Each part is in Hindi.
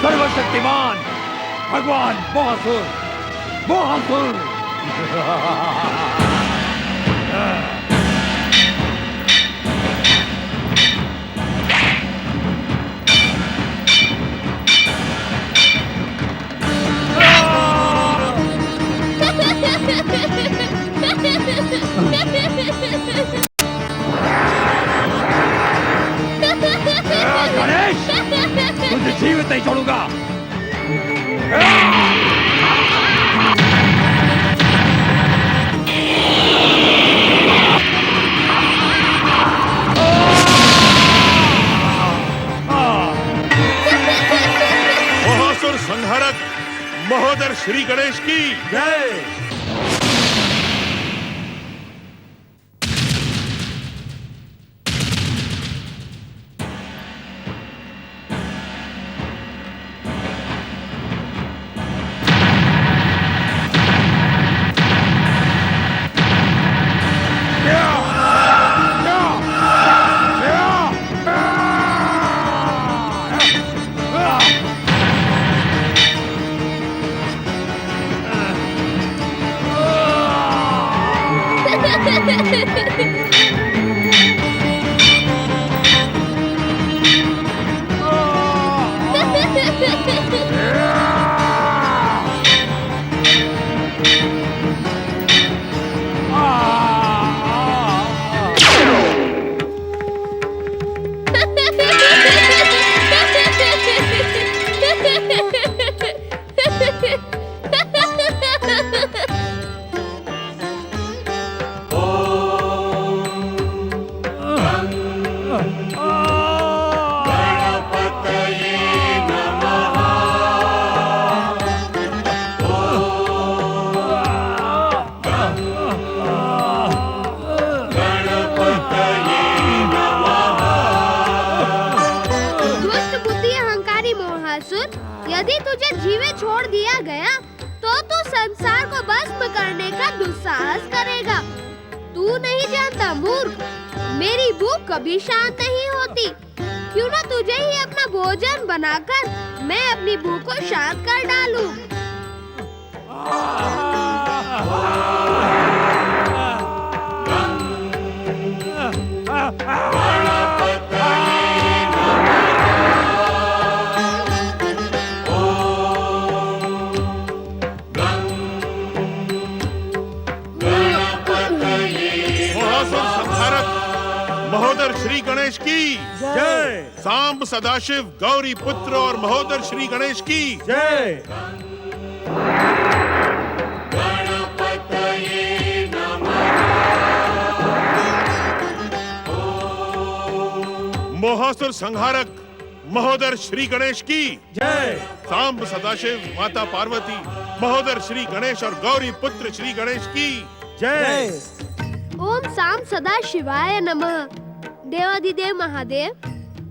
सर्वशक्तिमान भगवान मोहासुर, मोहासुर। गणेश, तुझे जीवित नहीं छोड़ूंगा। मोहासुर संहारक महोदर श्री गणेश की जय। यदि तुझे जीवित छोड़ दिया गया तो तू संसार को भस्म करने का दुस्साहस करेगा। तू नहीं जानता मूर्ख, मेरी भूख कभी शांत नहीं होती। क्यों ना तुझे ही अपना भोजन बनाकर मैं अपनी भूख को शांत कर डालूं। मोहासुर संहारक महोदर श्री गणेश की जय। सांब सदाशिव गौरी पुत्र और महोदर श्री गणेश की जय। मोहासुर संहारक महोदर श्री गणेश की जय। सांब सदाशिव माता पार्वती महोदर श्री गणेश और गौरी पुत्र श्री गणेश की जय। ओम साम सदा शिवाय नमः। देवाधिदेव महादेव,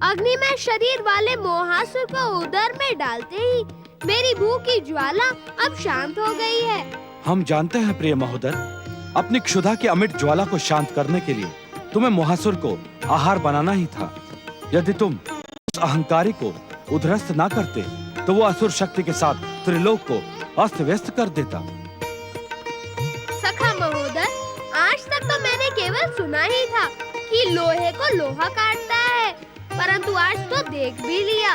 अग्निमय शरीर वाले मोहासुर को उदर में डालते ही मेरी भूख की ज्वाला अब शांत हो गई है। हम जानते हैं प्रिय महोदर, अपनी क्षुधा की अमिट ज्वाला को शांत करने के लिए तुम्हें मोहासुर को आहार बनाना ही था। यदि तुम उस अहंकारी को उध्वस्त ना करते तो वो असुर शक्ति के साथ त्रिलोक को अस्त व्यस्त कर देता। सखा महोदय, आज तक तो मैंने केवल सुना ही था कि लोहे को लोहा काटता है, परंतु आज तो देख भी लिया।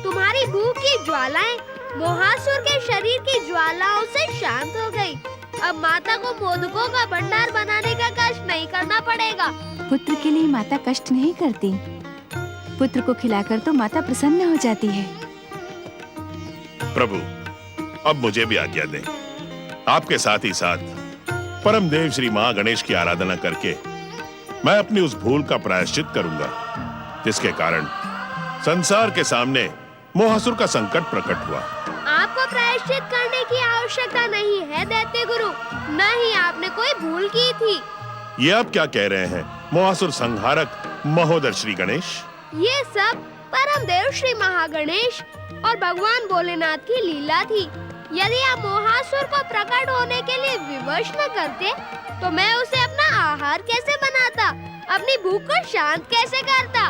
तुम्हारी भूख की ज्वालाएं मोहासुर के शरीर की ज्वालाओं से शांत हो गई। अब माता को मोदकों का भंडार बनाने का कष्ट नहीं करना पड़ेगा। पुत्र के लिए माता कष्ट नहीं करती, पुत्र को खिलाकर तो माता प्रसन्न हो जाती है। प्रभु, अब मुझे भी आज्ञा दें। आपके साथ ही साथ परम देव श्री मां गणेश की आराधना करके मैं अपनी उस भूल का प्रायश्चित करूंगा जिसके कारण संसार के सामने मोहासुर का संकट प्रकट हुआ। आपको प्रायश्चित करने की आवश्यकता नहीं है दैत्य गुरु, न ही आपने कोई भूल की थी। ये आप क्या कह रहे हैं मोहासुर संहारक महोदर श्री गणेश? ये सब परम देव श्री महागणेश और भगवान भोलेनाथ की लीला थी। यदि आप मोहासुर को प्रकट होने के लिए विवश न करते तो मैं उसे अपना आहार कैसे बनाता, अपनी भूख को शांत कैसे करता।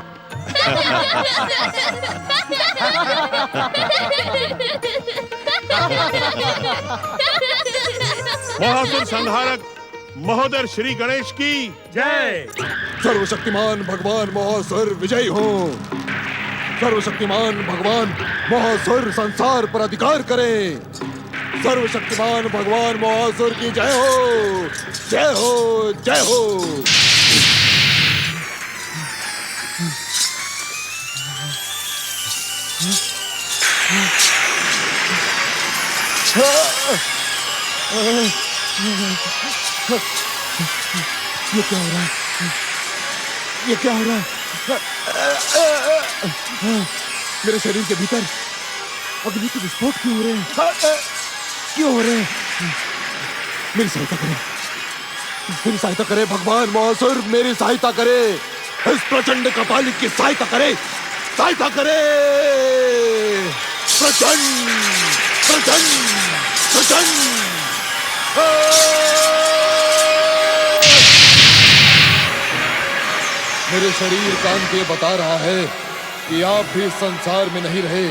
मोहासुर संहारक महोदर श्री गणेश की जय। सर्वशक्तिमान भगवान मोहासुर विजयी हो। सर्वशक्तिमान भगवान मोहासुर संसार पर अधिकार करें। सर्वशक्तिमान भगवान मोहासुर की जय हो, जय हो, जय हो। ये क्या हो रहा है? ये क्या हो रहा है? मेरे शरीर के भीतर अग्नि के विस्फोट क्यों हो रहे हैं? क्यों हो रहे हैं? मेरी सहायता करें, मेरी सहायता करें भगवान मोहासुर, मेरी सहायता करें। इस प्रचंड कपालिक की सहायता करें, सहायता करें। प्रचंड प्रचंड प्रचंड। मेरे शरीर कांत ये बता रहा है कि आप भी संसार में नहीं रहे।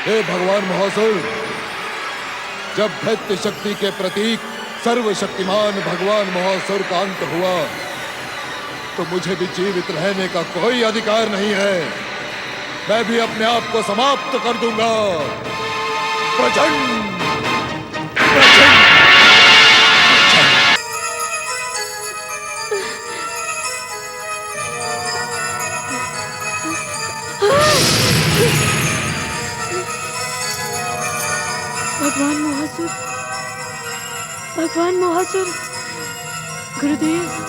हे भगवान मोहासुर, जब दैत्य शक्ति के प्रतीक सर्वशक्तिमान भगवान मोहासुर का अंत हुआ तो मुझे भी जीवित रहने का कोई अधिकार नहीं है। मैं भी अपने आप को समाप्त कर दूंगा। प्रचंड प्रचंड। भगवान मोहासुर, भगवान मोहासुर, गुरुदेव।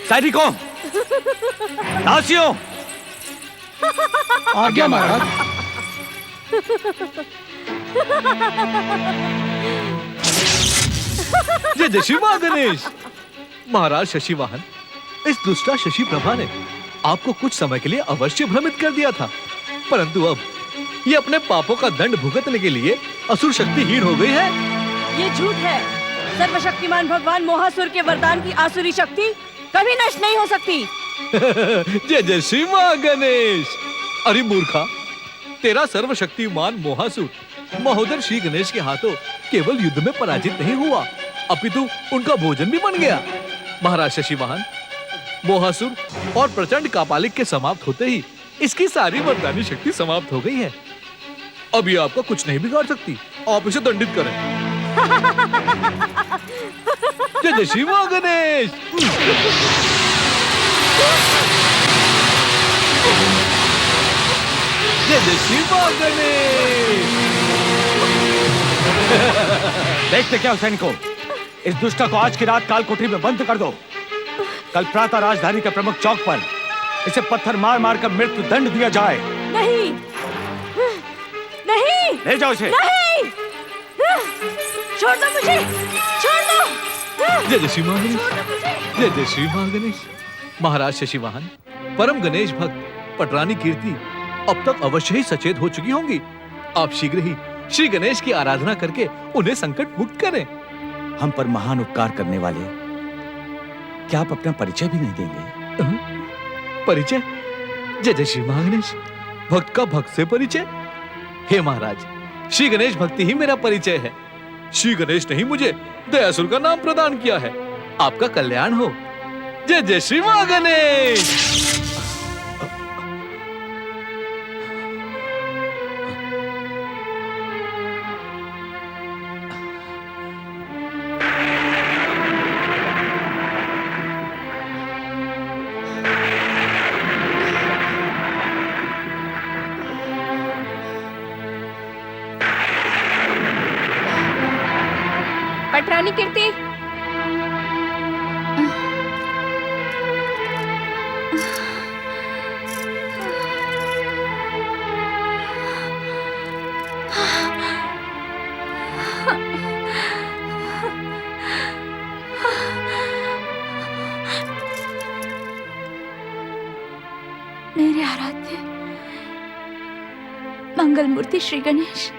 सैनिकों, दासियों, आज्ञा महाराज। जय जय श्री मां गणेश। महाराज शशिवाहन, इस दुष्टा शशि प्रभा ने आपको कुछ समय के लिए अवश्य भ्रमित कर दिया था, परंतु अब ये अपने पापों का दंड भुगतने के लिए असुर शक्तिहीन हो गई है। ये झूठ है। सर्वशक्तिमान भगवान मोहासुर के वरदान की आसुरी शक्ति कभी नष्ट नहीं हो सकती। जय जय श्री मां गणेश। अरे मूर्खा, तेरा सर्वशक्तिमान मोहासुर महोदर श्री गणेश के हाथों केवल युद्ध में पराजित नहीं हुआ, अपितु उनका भोजन भी बन गया। महाराज शशिवाहन, मोहासुर और प्रचंड कापालिक के समाप्त होते ही इसकी सारी वरदानी शक्ति समाप्त हो गई है। अब ये आपका कुछ नहीं बिगाड़ सकती। आप इसे दंडित करें। जय जय श्री मां गणेश। जय जय श्री मां गणेश। देखते क्या हो सैनिकों, इस दुष्टा को आज की रात काल कोठरी में बंद कर दो। कल प्रातः राजधानी के प्रमुख चौक पर इसे पत्थर मार मार कर मृत्यु दंड दिया जाए। नहीं, नहीं, ले जाओ इसे। नहीं, छोड़ दो मुझे, छोड़ दो। जय जय श्री मां गणेश। जय जय श्री मां गणेश। महाराज शशिवाहन, परम गणेश भक्त पटरानी कीर्ति अब तक अवश्य ही सचेत हो चुकी होंगी। आप शीघ्र ही श्री गणेश की आराधना करके उन्हें संकट मुक्त करें। हम पर महान उपकार करने वाले, क्या आप अपना परिचय भी नहीं देंगे? परिचय? जय जय श्री मां गणेश। भक्त का भक्त से परिचय? हे महाराज, श्री गणेश भक्ति ही मेरा परिचय है। श्री गणेश ने ही मुझे दयासुर का नाम प्रदान किया है। आपका कल्याण हो। जय जय श्री मां गणेश। पटरानी कीर्ति, मेरे आराध्य मंगल मूर्ति श्री गणेश,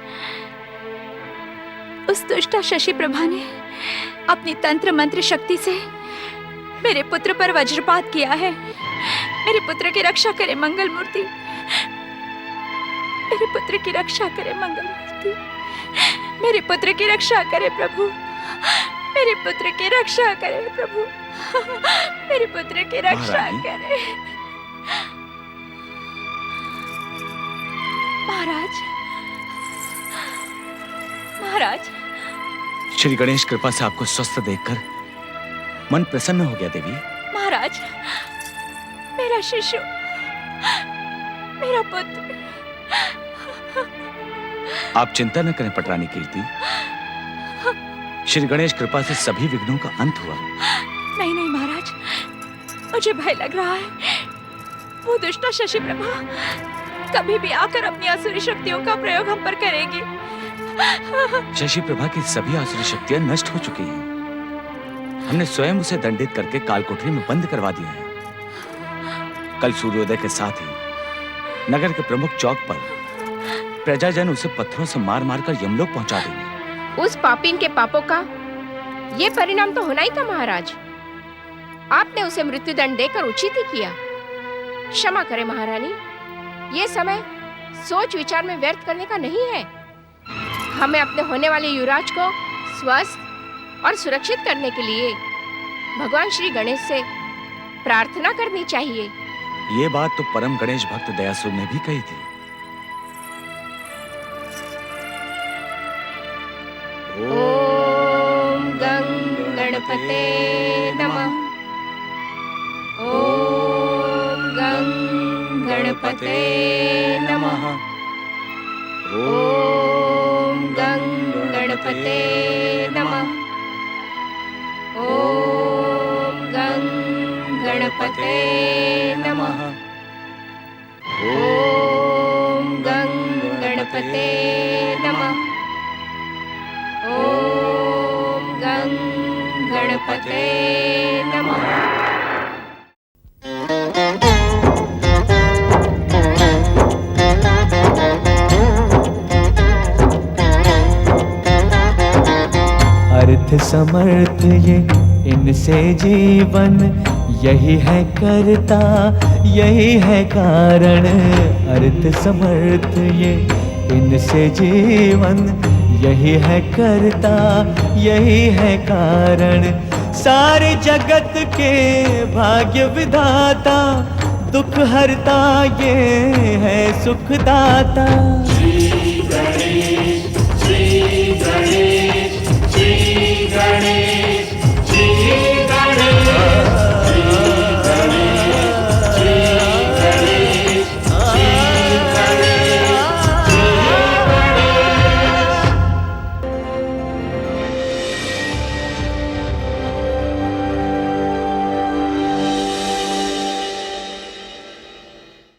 उस दुष्टा शशि प्रभा ने अपनी तंत्र मंत्र शक्ति से मेरे पुत्र पर वज्रपात किया है। मेरे पुत्र की रक्षा करे मंगल मूर्ति, मेरे पुत्र की रक्षा करे मंगल मूर्ति, मेरे पुत्र की रक्षा करे प्रभु, मेरे पुत्र की रक्षा करे प्रभु, मेरे पुत्र की रक्षा करे। महाराज, महाराज, श्री गणेश कृपा से आपको स्वस्थ देखकर मन प्रसन्न हो गया देवी। महाराज, मेरा शिशु, मेरा पुत्र। आप चिंता न करें पटरानी कीर्ति, श्री गणेश कृपा से सभी विघ्नों का अंत हुआ। नहीं नहीं महाराज, मुझे भय लग रहा है। वो दुष्टा शशि प्रभा कभी भी आकर अपनी आसुरी शक्तियों का प्रयोग हम पर करेगी। शशि प्रभा की सभी आसुरी शक्तियां नष्ट हो चुकी हैं। हमने स्वयं उसे दंडित करके कालकोठरी में बंद करवा दिया है। कल सूर्योदय के साथ ही नगर के प्रमुख चौक पर प्रजाजन उसे पत्थरों से मार मार कर यमलोक पहुंचा देंगे। उस पापीन के पापों का ये परिणाम तो होना ही था महाराज। आपने उसे मृत्युदंड देकर उचित ही किया। क्षमा करें महारानी, ये समय सोच विचार में व्यर्थ करने का नहीं है। हमें अपने होने वाले युवराज को स्वस्थ और सुरक्षित करने के लिए भगवान श्री गणेश से प्रार्थना करनी चाहिए। ये बात तो परम गणेश भक्त दयासुर ने भी कही थी। ओम गं गणपते नमः। ओम गं गणपते नमः। ओम गं गणपते नमः। ओम गं गणपते नमः। ओम गं गणपते नमः। ओम गं गणपते नमः। अर्थ समर्थ ये इनसे जीवन, यही है करता यही है कारण। अर्थ समर्थ ये इनसे जीवन, यही है करता यही है कारण। सारे जगत के भाग्य विधाता, दुख हरता ये है सुखदाता।